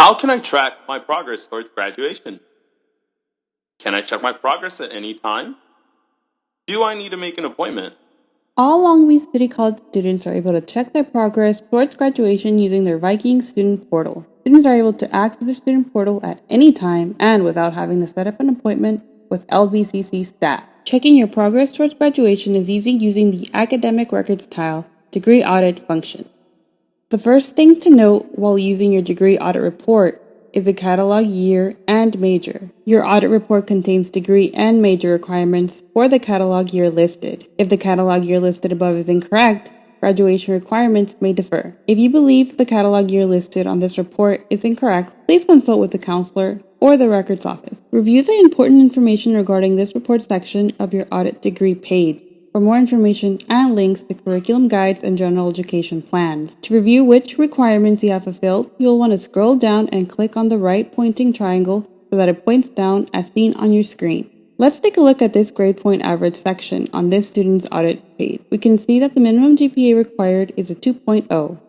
How can I track my progress towards graduation? Can I check my progress at any time? Do I need to make an appointment? All Long Beach City College students are able to check their progress towards graduation using their Viking student portal. Students are able to access their student portal at any time and without having to set up an appointment with LBCC staff. Checking your progress towards graduation is easy using the Academic Records tile degree audit function. The first thing to note while using your degree audit report is the catalog year and major. Your audit report contains degree and major requirements for the catalog year listed. If the catalog year listed above is incorrect, graduation requirements may differ. If you believe the catalog year listed on this report is incorrect, please consult with the counselor or the records office. Review the important information regarding this report section of your audit degree page for more information and links to curriculum guides and general education plans. To review which requirements you have fulfilled, you'll want to scroll down and click on the right pointing triangle so that it points down as seen on your screen. Let's take a look at this grade point average section on this student's audit page. We can see that the minimum GPA required is a 2.0.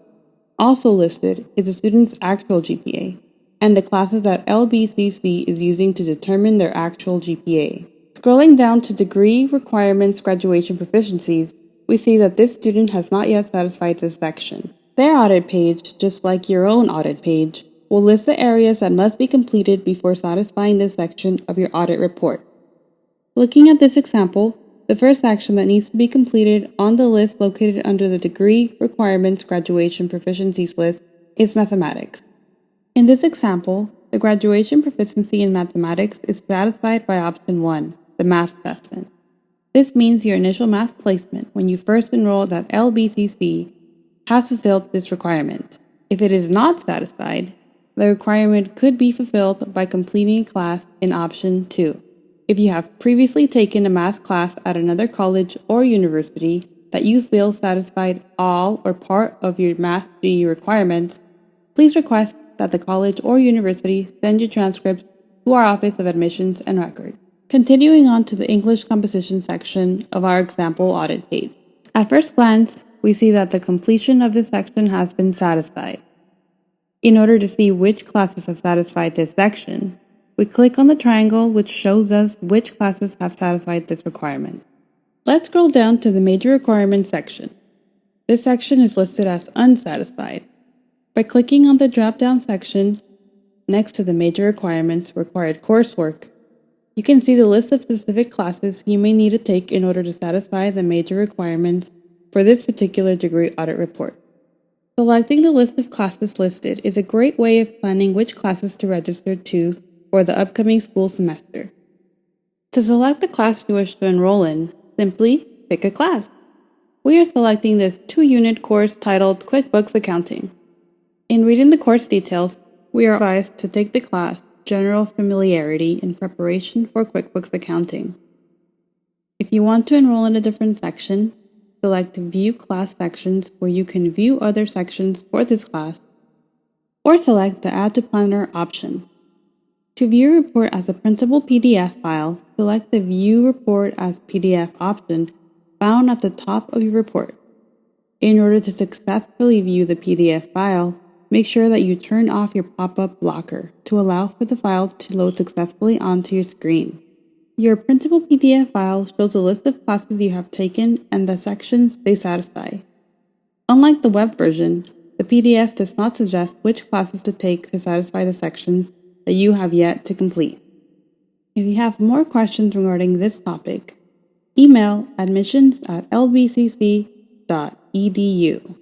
Also listed is the student's actual GPA and the classes that LBCC is using to determine their actual GPA. Scrolling down to degree requirements graduation proficiencies, we see that this student has not yet satisfied this section. Their audit page, just like your own audit page, will list the areas that must be completed before satisfying this section of your audit report. Looking at this example, the first action that needs to be completed on the list located under the degree requirements graduation proficiencies list is mathematics. In this example, the graduation proficiency in mathematics is satisfied by option 1, the math assessment. This means your initial math placement when you first enrolled at LBCC has fulfilled this requirement. If it is not satisfied, the requirement could be fulfilled by completing a class in option 2. If you have previously taken a math class at another college or university that you feel satisfied all or part of your math GE requirements, please request that the college or university send your transcripts to our Office of Admissions and Records. Continuing on to the English composition section of our example audit page. At first glance, we see that the completion of this section has been satisfied. In order to see which classes have satisfied this section, we click on the triangle which shows us which classes have satisfied this requirement. Let's scroll down to the major requirements section. This section is listed as unsatisfied. By clicking on the drop-down section next to the major requirements required coursework, you can see the list of specific classes you may need to take in order to satisfy the major requirements for this particular degree audit report. Selecting the list of classes listed is a great way of planning which classes to register to for the upcoming school semester. To select the class you wish to enroll in, simply pick a class. We are selecting this 2-unit course titled QuickBooks Accounting. In reading the course details, we are advised to take the class General Familiarity in preparation for QuickBooks Accounting. If you want to enroll in a different section, select View Class Sections where you can view other sections for this class, or select the Add to Planner option. To view a report as a printable PDF file, select the View Report as PDF option found at the top of your report. In order to successfully view the PDF file, make sure that you turn off your pop-up blocker to allow for the file to load successfully onto your screen. Your printable PDF file shows a list of classes you have taken and the sections they satisfy. Unlike the web version, the PDF does not suggest which classes to take to satisfy the sections that you have yet to complete. If you have more questions regarding this topic, email admissions@lbcc.edu.